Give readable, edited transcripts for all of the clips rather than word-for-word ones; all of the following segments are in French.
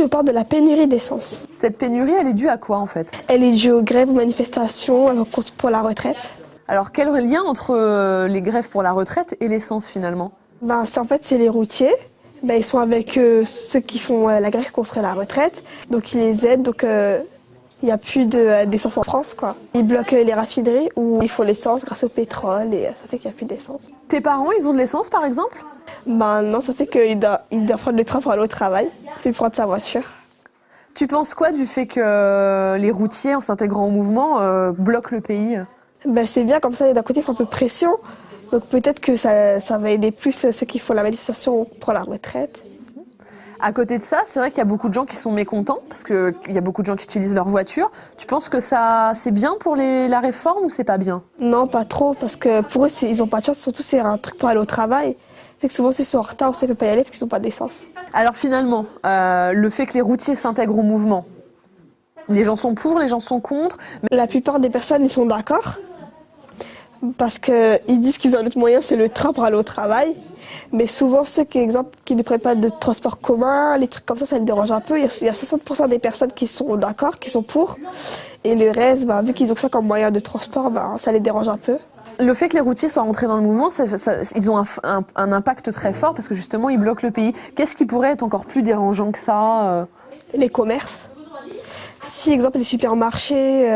je vous parle de la pénurie d'essence. Cette pénurie, elle est due à quoi en fait? Elle est due aux grèves, aux manifestations pour la retraite. Alors quel lien entre les grèves pour la retraite et l'essence finalement? C'est les routiers. Ils sont avec ceux qui font la grève contre la retraite. Donc ils les aident. Donc il n'y a plus d'essence en France, quoi. Ils bloquent les raffineries où ils font l'essence grâce au pétrole et ça fait qu'il n'y a plus d'essence. Tes parents, ils ont de l'essence par exemple? Non, ça fait qu'ils doivent prendre le train pour aller au travail, puis prendre sa voiture. Tu penses quoi du fait que les routiers, en s'intégrant au mouvement, bloquent le pays? C'est bien, comme ça, d'un côté, ils font un peu pression. Donc peut-être que ça va aider plus ceux qui font la manifestation pour la retraite. À côté de ça, c'est vrai qu'il y a beaucoup de gens qui sont mécontents parce qu'il y a beaucoup de gens qui utilisent leur voiture. Tu penses que ça, c'est bien pour la réforme ou c'est pas bien? Non, pas trop, parce que pour eux, ils n'ont pas de chance. Surtout, c'est un truc pour aller au travail. Fait que souvent, s'ils sont en retard, on ne peut pas y aller parce qu'ils n'ont pas d'essence. Alors finalement, le fait que les routiers s'intègrent au mouvement, les gens sont pour, les gens sont contre. La plupart des personnes, ils sont d'accord. Parce qu'ils disent qu'ils ont un autre moyen, c'est le train pour aller au travail. Mais souvent, ceux qui ne prennent pas de transport commun, les trucs comme ça les dérange un peu. Il y a 60% des personnes qui sont d'accord, qui sont pour. Et le reste, vu qu'ils ont que ça comme moyen de transport, ça les dérange un peu. Le fait que les routiers soient rentrés dans le mouvement, ils ont un impact très fort parce que justement, ils bloquent le pays. Qu'est-ce qui pourrait être encore plus dérangeant que ça? Les commerces. Si, exemple, les supermarchés,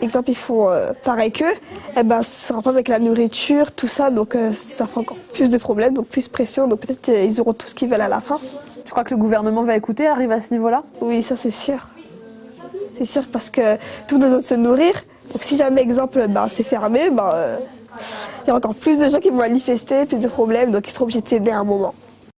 ils font pareil qu'eux, ça sera pas avec la nourriture, tout ça, donc ça fera encore plus de problèmes, donc plus de pression, donc peut-être ils auront tout ce qu'ils veulent à la fin. Tu crois que le gouvernement va écouter, arrive à ce niveau-là? Oui, ça c'est sûr. C'est sûr parce que tout le monde a besoin de se nourrir, donc si jamais, exemple, c'est fermé, il y a encore plus de gens qui vont manifester, plus de problèmes, donc ils seront obligés de céder à un moment.